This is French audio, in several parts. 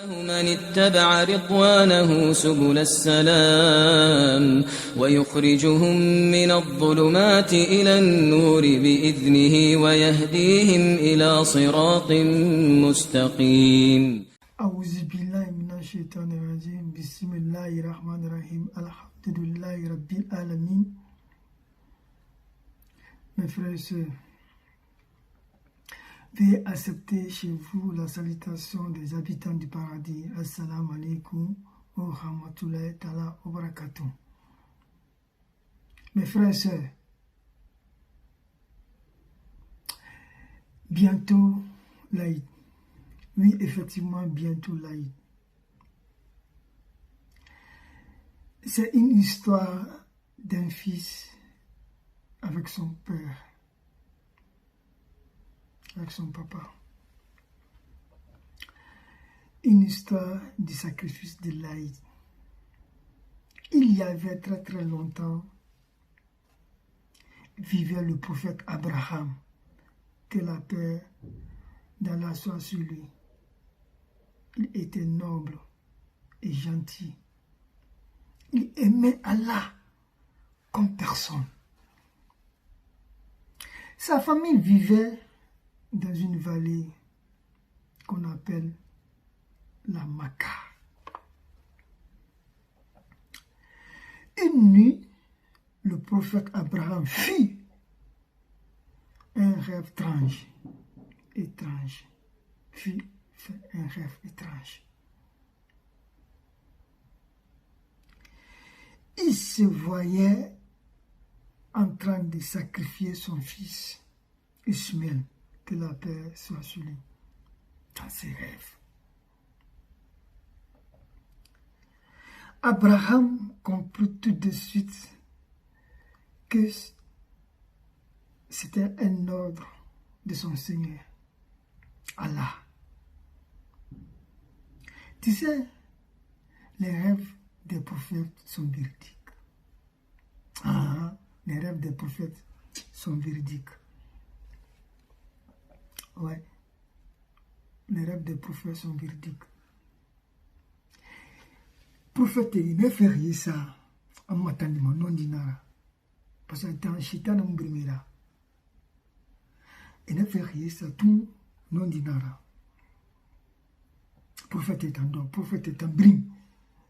من اتبع رضوانه سبل السلام ويخرجهم من الظلمات إلى النور بإذنه ويهديهم إلى صراط مستقيم. أعوذ بالله من الشيطان الرجيم. بسم الله الرحمن الرحيم. الحمد لله رب العالمين. Mes frères et sœurs, veuillez accepter chez vous la salutation des habitants du paradis. Assalamu alaikum wa rahmatullahi ta'ala wa barakatuh. Mes frères et sœurs, bientôt l'Aïd. Oui, effectivement, bientôt l'Aïd. C'est une histoire d'un fils avec son père, avec son papa. Une histoire du sacrifice de l'Aïd. Il y avait très très longtemps, vivait le prophète Abraham, que la paix d'Allah soit sur lui. Il était noble et gentil. Il aimait Allah comme personne. Sa famille vivait dans une vallée qu'on appelle la Maca. Une nuit, le prophète Abraham fit un rêve étrange. Fit un rêve étrange. Il se voyait en train de sacrifier son fils, Ismaël, que la paix soit sur lui, dans ses rêves. Abraham comprit tout de suite que c'était un ordre de son Seigneur, Allah. Tu sais, les rêves des prophètes sont véridiques. Les rêves des prophètes sont véridiques. Ouais. Les rêves des prophètes sont véridiques. Prophète, il ne fait rien ça. En m'attendant, non dinara. Parce que dans le chitan, on brimera. Il ne fait rien ça, tout non dinara. Prophète est en don, prophète est en brim.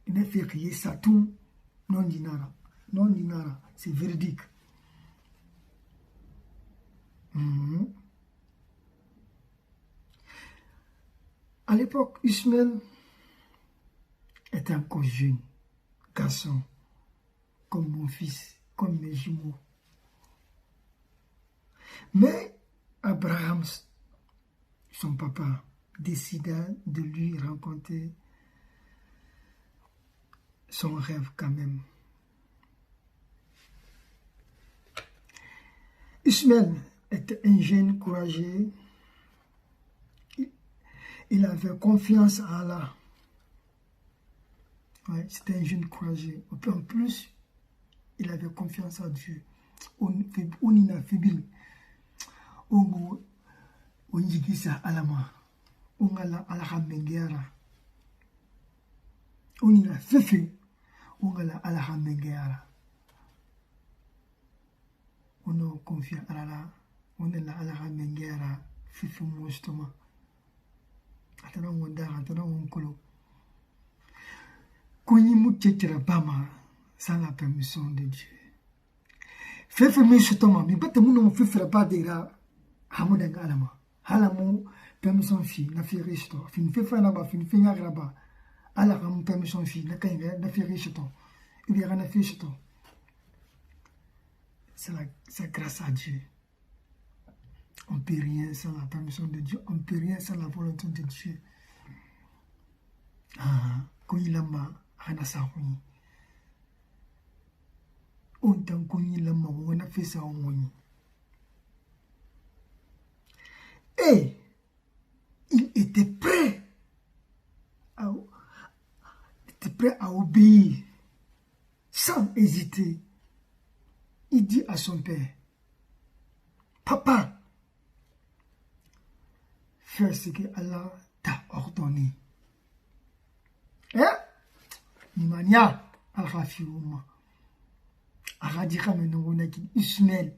Il ne fait rien ça, tout non dinara. Non dinara, c'est véridique. À l'époque, Ismaël était encore jeune, garçon, comme mon fils, comme mes jumeaux. Mais Abraham, son papa, décida de lui raconter son rêve quand même. Ismaël était un jeune courageux. Il avait confiance en Allah. Ouais, c'était un jeune courageux. En plus, il avait confiance en Dieu. On a faible. On dit ça à la main. On a la ramengera. On a fait. On a la ramengera. On a confiance à Allah. On a la ramengera. Fifu mostoma. Atana wondara, atana wonkolo. Kouyi moutetira bama sans la permission de Dieu. Fefe mistoma, mi bate mouno fefera pas dira hamudanga alama. Halamu permission fi na fi risto. Fin fefa na ba fin finya graba. Ala kam permission fi na kayga na fi risto. Il y a na fi risto. C'est grâce à Dieu. On ne peut rien sans la permission de Dieu. On ne peut rien sans la volonté de Dieu. Quand il a ma hanasahouni. On t'a connu la maman, on a fait ça en mouni. Et il était prêt à obéir sans hésiter. Il dit à son père, papa, fais ce que Allah t'a ordonné. Mania, Al-Rafiuma. Aradika Menongonaki, Ismaël.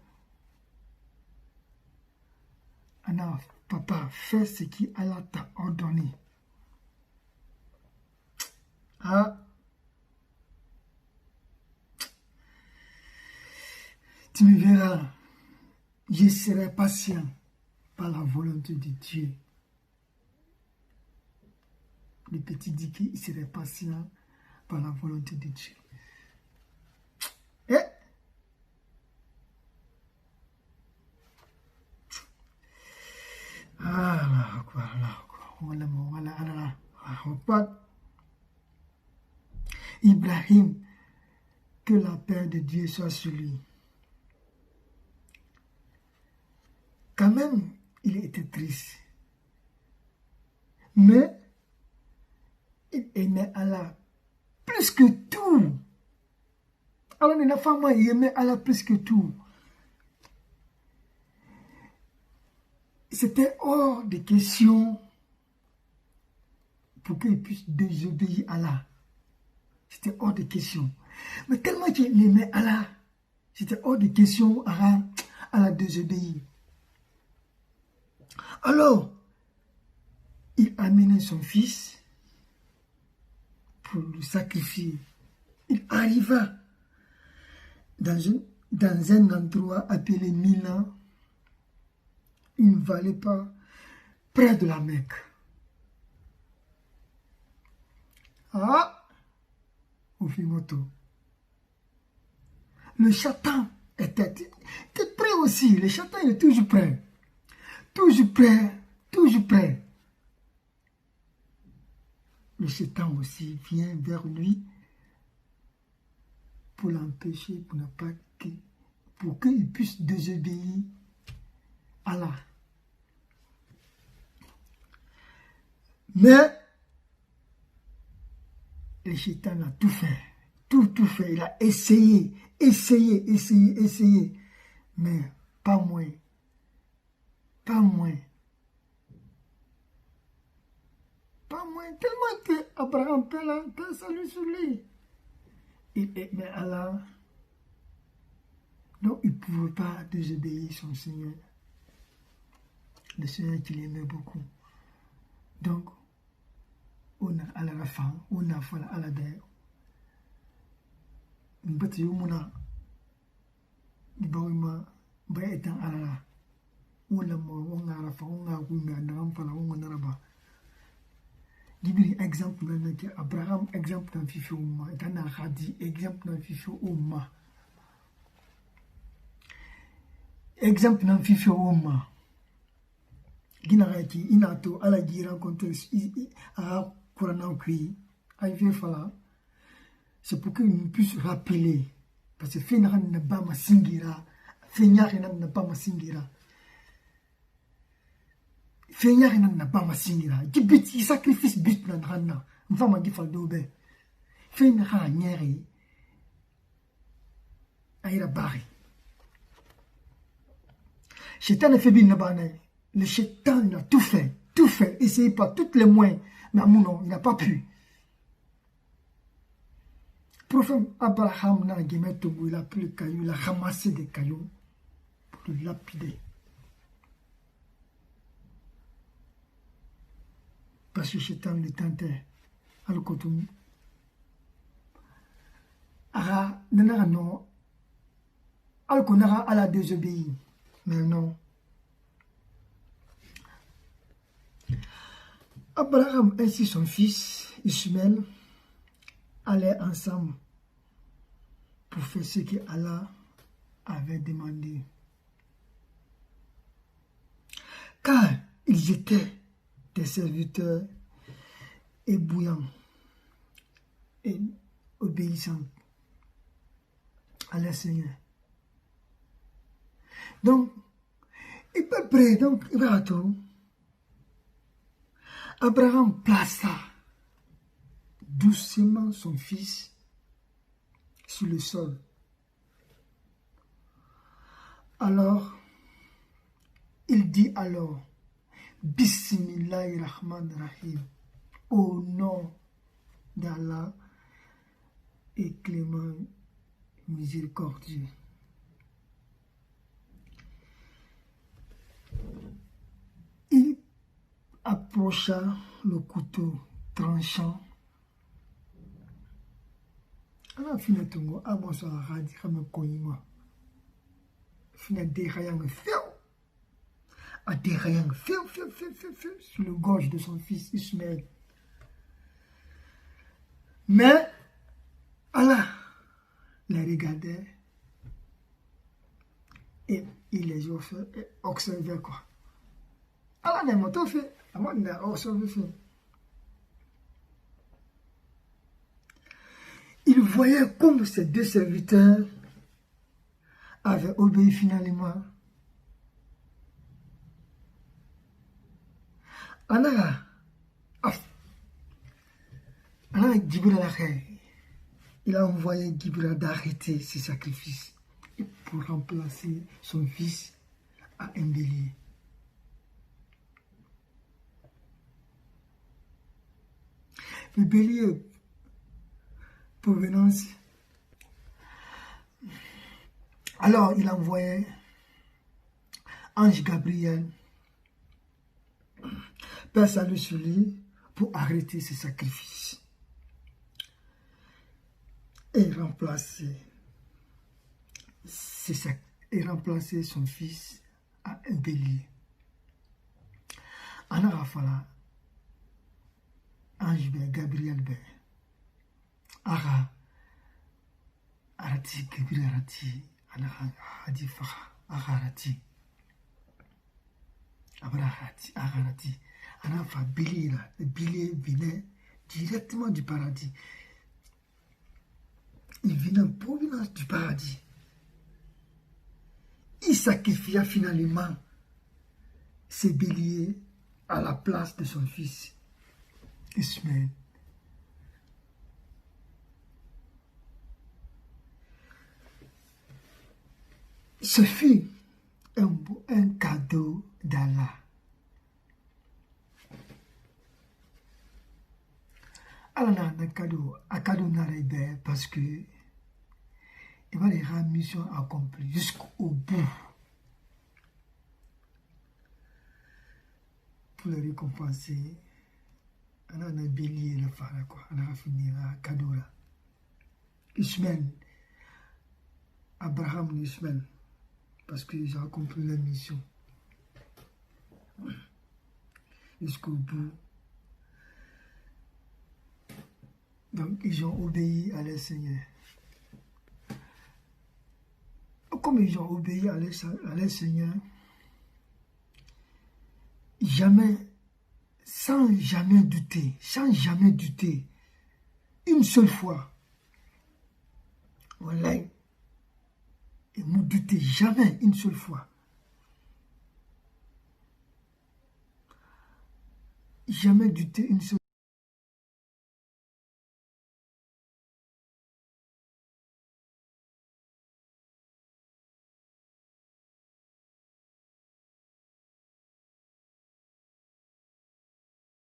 Anna, papa, fais ce qui Allah t'a ordonné. Ah. Tu me verras, je serai patient par la volonté de Dieu. Le petit dit qu'il serait patient par la volonté de Dieu. Eh? Ah, voilà. Ibrahim, que la paix de Dieu soit sur lui. Quand même, il était triste. Mais, il aimait Allah plus que tout. Alors, il n'a pas moi, il aimait Allah plus que tout. C'était hors de question pour qu'il puisse désobéir à Allah. C'était hors de question. Mais tellement qu'il aimait Allah, c'était hors de question à la désobéir. Alors, il a amené son fils pour le sacrifier. Il arriva dans un endroit appelé Mina, une vallée pas près de la Mecque. Ah, au Fimoto. Le chatan était prêt aussi. Le chatan il est toujours prêt. Toujours prêt, toujours prêt. Le chatan aussi vient vers lui pour l'empêcher, pour qu'il puisse désobéir à Allah. Mais le chatan a tout fait, tout fait. Il a essayé, mais pas moins. Tellement que Abraham peut saluer sur lui. Mais Allah, donc il ne pouvait pas désobéir son Seigneur. Le Seigneur qu'il aimait beaucoup. Donc, on a à la fin, on a fait à la terre. Nous avons exemple Abraham exemple dans fifi umma etana hadi exemple dans fifi umma exemple dans fifi umma ginaraki inato ala gira contexte a Qur'an qui arrivé fala c'est pour que nous puissions rappeler parce que finalement n'a pas ma singira finalement n'a pas ma singira Feignari n'a pas ma singira. Qui sacrifice but dans Rana. Mfama qui fait dobe. Feignara nyeri. Aïra bari. Chétan a fait bien nabane. Le chétan a tout fait. Essayez pas tous les moyens. Mais Amounon, il n'a pas pu. Prophète Abraham n'a guillemets il a pris le caillou, il a ramassé des cailloux pour le lapider. Parce que Chétan le tentait à le coton. Ara, non, Al-Konara à la désobéir. Mais non. Abraham ainsi son fils, Ishmael, allaient ensemble pour faire ce que Allah avait demandé. Car ils étaient des serviteurs ébouillants et obéissants à leur Seigneur. Donc, il peut près, donc, il va tout. Abraham plaça doucement son fils sur le sol. Alors, il dit alors, Bismillahirrahmanirrahim, au nom d'Allah, et clément, miséricordieux. Il approcha le couteau tranchant. Alors, finalement, à mon soir, a dit que je me connais moi. Finalement, a déraillant sur le gorge de son fils Ismaël. Mais Allah les regardait et il les observait quoi. Allah n'a pas fait, Allah n'a observé fait. Il voyait comme ces deux serviteurs avaient obéi finalement. Allah il a envoyé Djibril d'arrêter ses sacrifices pour remplacer son fils à un bélier. Le bélier, provenance. Alors il a envoyé Ange Gabriel, Père salut sur lui, pour arrêter ses sacrifices et remplacer son fils à un bélier. En Arafala, Ange Gabriel Ara Arati Gabriel Arati Hadi Faha Arati Abrahati Arati Anafa bélier là, le bélier venait directement du paradis. Il venait en provenance du paradis. Il sacrifia finalement ses béliers à la place de son fils Ismaël. Ce fut un cadeau d'Allah. Allah n'a un cadeau n'arrive parce que il va les rendre mission accomplie jusqu'au bout pour le récompenser. On a un bélier le faire quoi, on a fini un cadeau là. Ismaël, Abraham et Ismaël, parce qu'ils ont accompli leur mission jusqu'au bout. Donc, ils ont obéi à leur Seigneur. Comme ils ont obéi à leur Seigneur, sans jamais douter, une seule fois, voilà, et ne doutez jamais une seule fois. Jamais douter une seule